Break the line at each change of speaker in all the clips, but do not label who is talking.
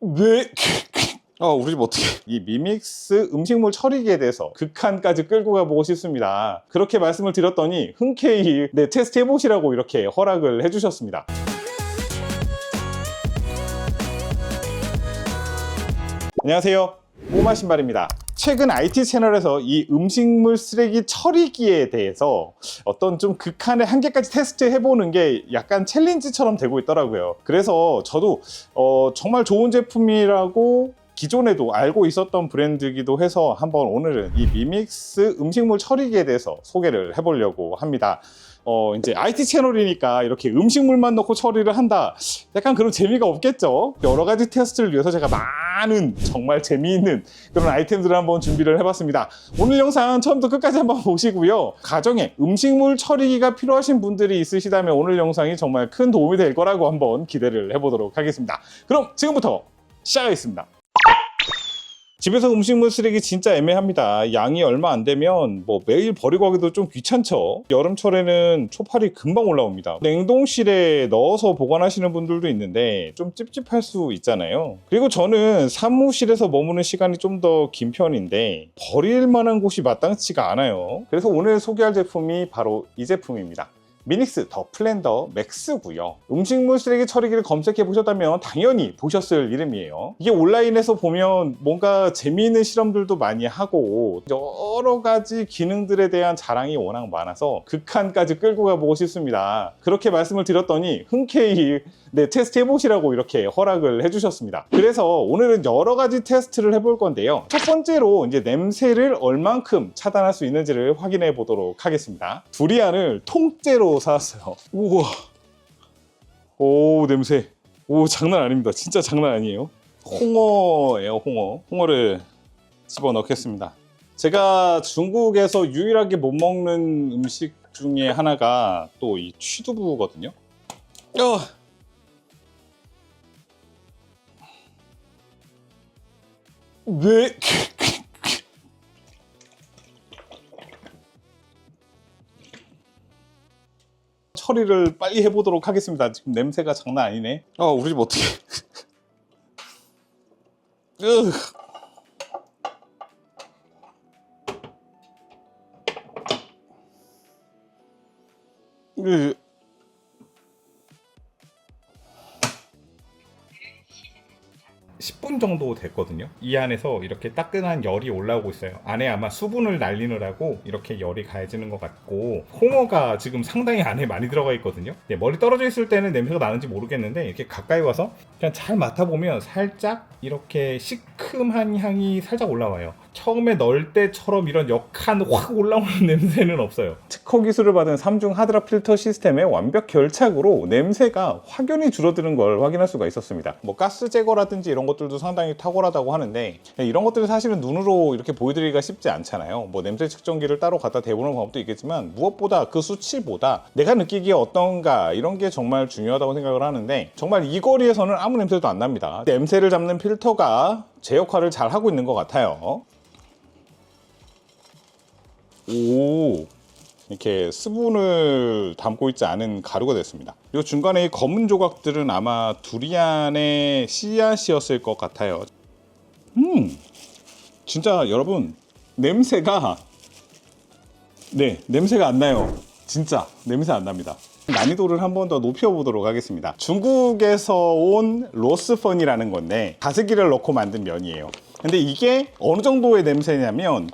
네. 우리 집 어떻게 이 미믹스 음식물 처리기에 대해서 극한까지 끌고 가보고 싶습니다. 그렇게 말씀을 드렸더니 흔쾌히 테스트 해보시라고 이렇게 허락을 해주셨습니다. 안녕하세요, 꼬마 신발입니다. 최근 IT 채널에서 이 음식물 쓰레기 처리기에 대해서 어떤 좀 극한의 한계까지 테스트 해보는 게 약간 챌린지처럼 되고 있더라고요. 그래서 저도 정말 좋은 제품이라고 기존에도 알고 있었던 브랜드이기도 해서 한번 오늘은 이 미믹스 음식물 처리기에 대해서 소개를 해보려고 합니다. 이제 IT 채널이니까 이렇게 음식물만 넣고 처리를 한다, 약간 그런 재미가 없겠죠. 여러 가지 테스트를 위해서 제가 많은 정말 재미있는 그런 아이템들을 한번 준비를 해봤습니다. 오늘 영상 처음부터 끝까지 한번 보시고요. 가정에 음식물 처리기가 필요하신 분들이 있으시다면 오늘 영상이 정말 큰 도움이 될 거라고 한번 기대를 해보도록 하겠습니다. 그럼 지금부터 시작하겠습니다. 집에서 음식물 쓰레기 진짜 애매합니다. 양이 얼마 안 되면 매일 버리고 하기도 좀 귀찮죠. 여름철에는 초파리 금방 올라옵니다. 냉동실에 넣어서 보관하시는 분들도 있는데 좀 찝찝할 수 있잖아요. 그리고 저는 사무실에서 머무는 시간이 좀 더 긴 편인데 버릴 만한 곳이 마땅치가 않아요. 그래서 오늘 소개할 제품이 바로 이 제품입니다. 미닉스 더 플랜더 맥스고요. 음식물 쓰레기 처리기를 검색해 보셨다면 당연히 보셨을 이름이에요. 이게 온라인에서 보면 뭔가 재미있는 실험들도 많이 하고 여러 가지 기능들에 대한 자랑이 워낙 많아서 극한까지 끌고 가보고 싶습니다. 그렇게 말씀을 드렸더니 흔쾌히 테스트 해보시라고 이렇게 허락을 해주셨습니다. 그래서 오늘은 여러 가지 테스트를 해볼 건데요. 첫 번째로 이제 냄새를 얼만큼 차단할 수 있는지를 확인해 보도록 하겠습니다. 두리안을 통째로 사왔어요. 우와, 오, 냄새, 오, 장난 아닙니다. 진짜 장난 아니에요. 홍어예요, 홍어. 홍어를 집어 넣겠습니다. 제가 중국에서 유일하게 못 먹는 음식 중에 하나가 또 이 취두부거든요. 네. 처리를 빨리 해보도록 하겠습니다. 지금 냄새가 장난 아니네. 우리 집 어떻게 으. 10분 정도 됐거든요. 이 안에서 이렇게 따끈한 열이 올라오고 있어요. 안에 아마 수분을 날리느라고 이렇게 열이 가해지는 것 같고, 홍어가 지금 상당히 안에 많이 들어가 있거든요. 멀리 떨어져 있을 때는 냄새가 나는지 모르겠는데 이렇게 가까이 와서 그냥 잘 맡아보면 살짝 이렇게 시큼한 향이 살짝 올라와요. 처음에 넣을 때처럼 이런 역한 확 올라오는 냄새는 없어요. 특허 기술을 받은 3중 하드라 필터 시스템의 완벽 결착으로 냄새가 확연히 줄어드는 걸 확인할 수가 있었습니다. 가스 제거라든지 이런 것들도 상당히 탁월하다고 하는데 이런 것들은 사실은 눈으로 이렇게 보여드리기가 쉽지 않잖아요. 냄새 측정기를 따로 갖다 대보는 방법도 있겠지만 무엇보다 그 수치보다 내가 느끼기에 어떤가, 이런 게 정말 중요하다고 생각을 하는데, 정말 이 거리에서는 아무 냄새도 안 납니다. 냄새를 잡는 필터가 제 역할을 잘 하고 있는 것 같아요. 오, 이렇게 수분을 담고 있지 않은 가루가 됐습니다. 이 중간에 이 검은 조각들은 아마 두리안의 씨앗이었을 것 같아요. 진짜 여러분, 냄새가 안 나요. 진짜 냄새 안 납니다. 난이도를 한 번 더 높여보도록 하겠습니다. 중국에서 온 로스펀이라는 건데 가습기를 넣고 만든 면이에요. 근데 이게 어느 정도의 냄새냐면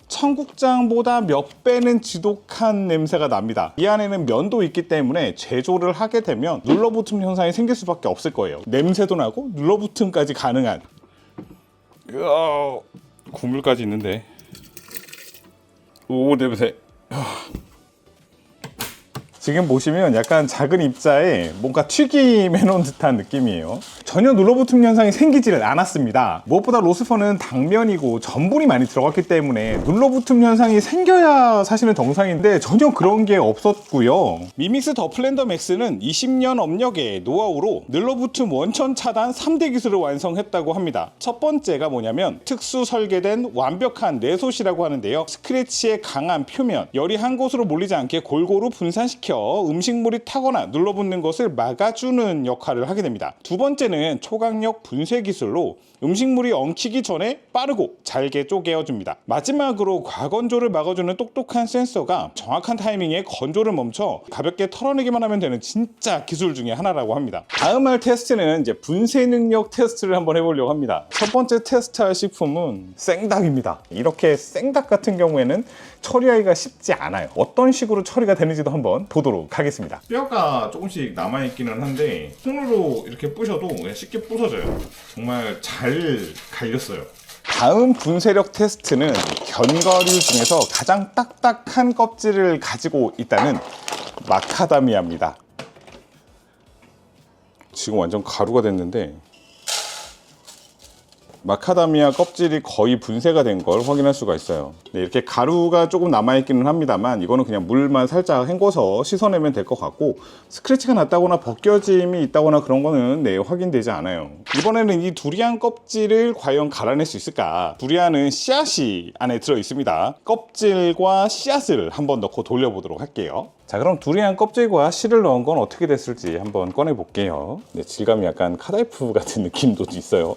청국장보다 몇 배는 지독한 냄새가 납니다. 이 안에는 면도 있기 때문에 제조를 하게 되면 눌러붙음 현상이 생길 수밖에 없을 거예요. 냄새도 나고 눌러붙음까지 가능한. 국물까지 있는데. 오, 냄새. 지금 보시면 약간 작은 입자에 뭔가 튀김해놓은 듯한 느낌이에요. 전혀 눌러붙음 현상이 생기지를 않았습니다. 무엇보다 로스펀은 당면이고 전분이 많이 들어갔기 때문에 눌러붙음 현상이 생겨야 사실은 정상인데 전혀 그런 게 없었고요. 미믹스 더 플랜더 맥스는 20년 업력의 노하우로 눌러붙음 원천 차단 3대 기술을 완성했다고 합니다. 첫 번째가 뭐냐면 특수 설계된 완벽한 내솥이라고 하는데요. 스크래치의 강한 표면, 열이 한 곳으로 몰리지 않게 골고루 분산시켜 시켜 음식물이 타거나 눌러붙는 것을 막아주는 역할을 하게 됩니다. 두 번째는 초강력 분쇄 기술로 음식물이 엉키기 전에 빠르고 잘게 쪼개어줍니다. 마지막으로 과건조를 막아주는 똑똑한 센서가 정확한 타이밍에 건조를 멈춰 가볍게 털어내기만 하면 되는 진짜 기술 중에 하나라고 합니다. 다음 할 테스트는 이제 분쇄 능력 테스트를 한번 해보려고 합니다. 첫 번째 테스트할 식품은 생닭입니다. 이렇게 생닭 같은 경우에는 처리하기가 쉽지 않아요. 어떤 식으로 처리가 되는지도 한번 보도록 하겠습니다. 뼈가 조금씩 남아있기는 한데 손으로 이렇게 부셔도 그냥 쉽게 부서져요. 정말 잘 갈렸어요. 다음 분쇄력 테스트는 견과류 중에서 가장 딱딱한 껍질을 가지고 있다는 마카다미아입니다. 지금 완전 가루가 됐는데 마카다미아 껍질이 거의 분쇄가 된 걸 확인할 수가 있어요. 네, 이렇게 가루가 조금 남아있기는 합니다만 이거는 그냥 물만 살짝 헹궈서 씻어내면 될 것 같고 스크래치가 났다거나 벗겨짐이 있다거나 그런 거는 확인되지 않아요. 이번에는 이 두리안 껍질을 과연 갈아낼 수 있을까? 두리안은 씨앗이 안에 들어 있습니다. 껍질과 씨앗을 한번 넣고 돌려보도록 할게요. 자, 그럼 두리안 껍질과 씨를 넣은 건 어떻게 됐을지 한번 꺼내 볼게요. 네, 질감이 약간 카다이프 같은 느낌도 있어요.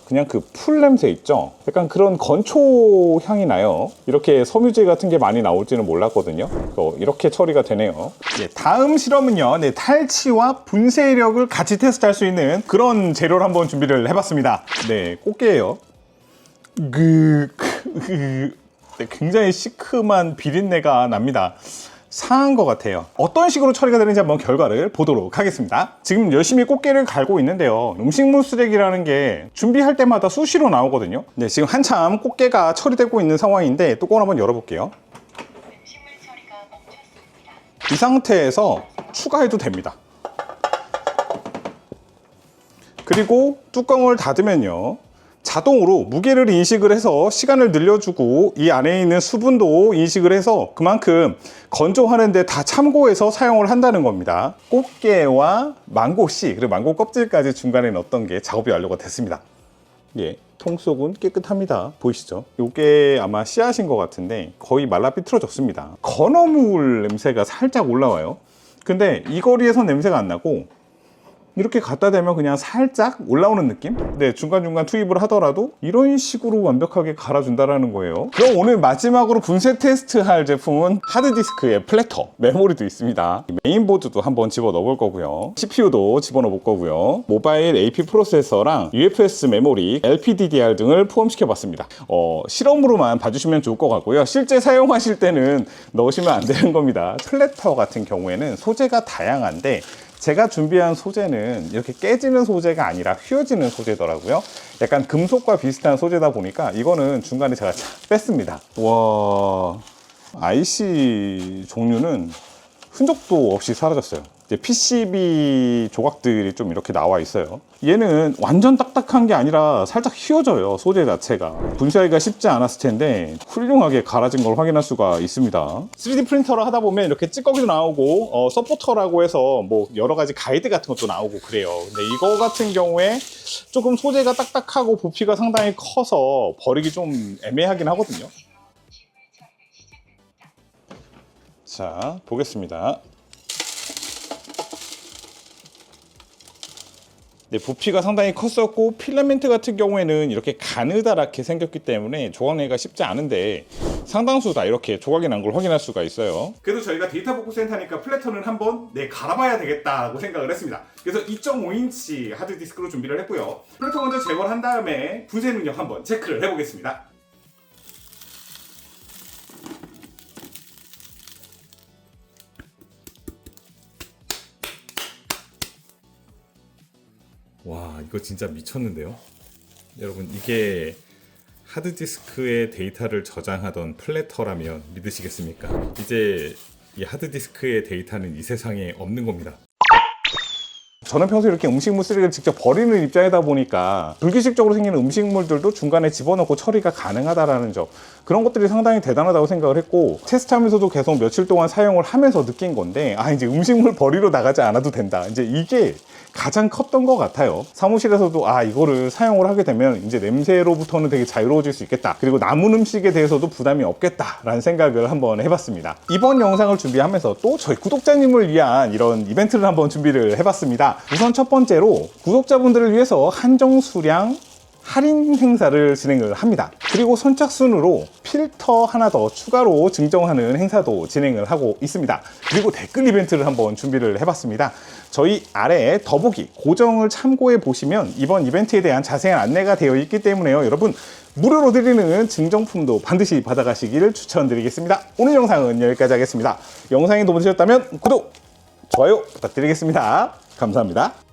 그냥 그 풀 냄새 있죠? 약간 그런 건초 향이 나요. 이렇게 섬유질 같은 게 많이 나올지는 몰랐거든요. 이렇게 처리가 되네요. 네, 다음 실험은요, 탈취와 분쇄력을 같이 테스트할 수 있는 그런 재료를 한번 준비를 해봤습니다. 네, 꽃게예요. 네, 굉장히 시큼한 비린내가 납니다. 상한 것 같아요. 어떤 식으로 처리가 되는지 한번 결과를 보도록 하겠습니다. 지금 열심히 꽃게를 갈고 있는데요. 음식물 쓰레기라는 게 준비할 때마다 수시로 나오거든요. 네, 지금 한참 꽃게가 처리되고 있는 상황인데 뚜껑을 한번 열어볼게요.
음식물 처리가 멈췄습니다.
이 상태에서 추가해도 됩니다. 그리고 뚜껑을 닫으면요, 자동으로 무게를 인식을 해서 시간을 늘려주고 이 안에 있는 수분도 인식을 해서 그만큼 건조하는데 다 참고해서 사용을 한다는 겁니다. 꽃게와 망고씨 그리고 망고 껍질까지 중간에 넣었던 게 작업이 완료가 됐습니다. 예, 통 속은 깨끗합니다. 보이시죠? 이게 아마 씨앗인 것 같은데 거의 말라 삐뚤어졌습니다. 건어물 냄새가 살짝 올라와요. 근데 이 거리에서 냄새가 안 나고 이렇게 갖다 대면 그냥 살짝 올라오는 느낌? 네, 중간중간 투입을 하더라도 이런 식으로 완벽하게 갈아준다는 거예요. 그럼 오늘 마지막으로 분쇄 테스트 할 제품은 하드디스크에 플래터, 메모리도 있습니다. 메인보드도 한번 집어넣어 볼 거고요. CPU도 집어넣어 볼 거고요. 모바일 AP 프로세서랑 UFS 메모리, LPDDR 등을 포함시켜 봤습니다. 실험으로만 봐주시면 좋을 것 같고요. 실제 사용하실 때는 넣으시면 안 되는 겁니다. 플래터 같은 경우에는 소재가 다양한데 제가 준비한 소재는 이렇게 깨지는 소재가 아니라 휘어지는 소재더라고요. 약간 금속과 비슷한 소재다 보니까 이거는 중간에 제가 뺐습니다. 와, IC 종류는 흔적도 없이 사라졌어요. 이제 PCB 조각들이 좀 이렇게 나와 있어요. 얘는 완전 딱딱한 게 아니라 살짝 휘어져요, 소재 자체가. 분쇄하기가 쉽지 않았을 텐데 훌륭하게 갈아진 걸 확인할 수가 있습니다. 3D 프린터를 하다 보면 이렇게 찌꺼기도 나오고 서포터라고 해서 뭐 여러 가지 가이드 같은 것도 나오고 그래요. 근데 이거 같은 경우에 조금 소재가 딱딱하고 부피가 상당히 커서 버리기 좀 애매하긴 하거든요. 자, 보겠습니다. 네, 부피가 상당히 컸었고 필라멘트 같은 경우에는 이렇게 가느다랗게 생겼기 때문에 조각내기가 쉽지 않은데 상당수 다 이렇게 조각이 난 걸 확인할 수가 있어요. 그래도 저희가 데이터 복구 센터니까 플래터는 한번 갈아봐야 되겠다고 생각을 했습니다. 그래서 2.5인치 하드디스크로 준비를 했고요. 플래터 먼저 제거를 한 다음에 분쇄 능력 한번 체크를 해보겠습니다. 와, 이거 진짜 미쳤는데요? 여러분, 이게 하드디스크에 데이터를 저장하던 플래터라면 믿으시겠습니까? 이제 이 하드디스크의 데이터는 이 세상에 없는 겁니다. 저는 평소에 이렇게 음식물 쓰레기를 직접 버리는 입장이다 보니까 불규칙적으로 생기는 음식물들도 중간에 집어넣고 처리가 가능하다는 점, 그런 것들이 상당히 대단하다고 생각을 했고, 테스트하면서도 계속 며칠 동안 사용을 하면서 느낀 건데, 이제 음식물 버리러 나가지 않아도 된다. 이제 이게 가장 컸던 것 같아요. 사무실에서도 이거를 사용을 하게 되면 이제 냄새로부터는 되게 자유로워질 수 있겠다. 그리고 남은 음식에 대해서도 부담이 없겠다라는 생각을 한번 해봤습니다. 이번 영상을 준비하면서 또 저희 구독자님을 위한 이런 이벤트를 한번 준비를 해봤습니다. 우선 첫 번째로 구독자분들을 위해서 한정 수량 할인 행사를 진행을 합니다. 그리고 선착순으로 필터 하나 더 추가로 증정하는 행사도 진행을 하고 있습니다. 그리고 댓글 이벤트를 한번 준비를 해봤습니다. 저희 아래에 더보기 고정을 참고해 보시면 이번 이벤트에 대한 자세한 안내가 되어 있기 때문에요. 여러분 무료로 드리는 증정품도 반드시 받아가시기를 추천드리겠습니다. 오늘 영상은 여기까지 하겠습니다. 영상이 도움되셨다면 구독, 좋아요 부탁드리겠습니다. 감사합니다.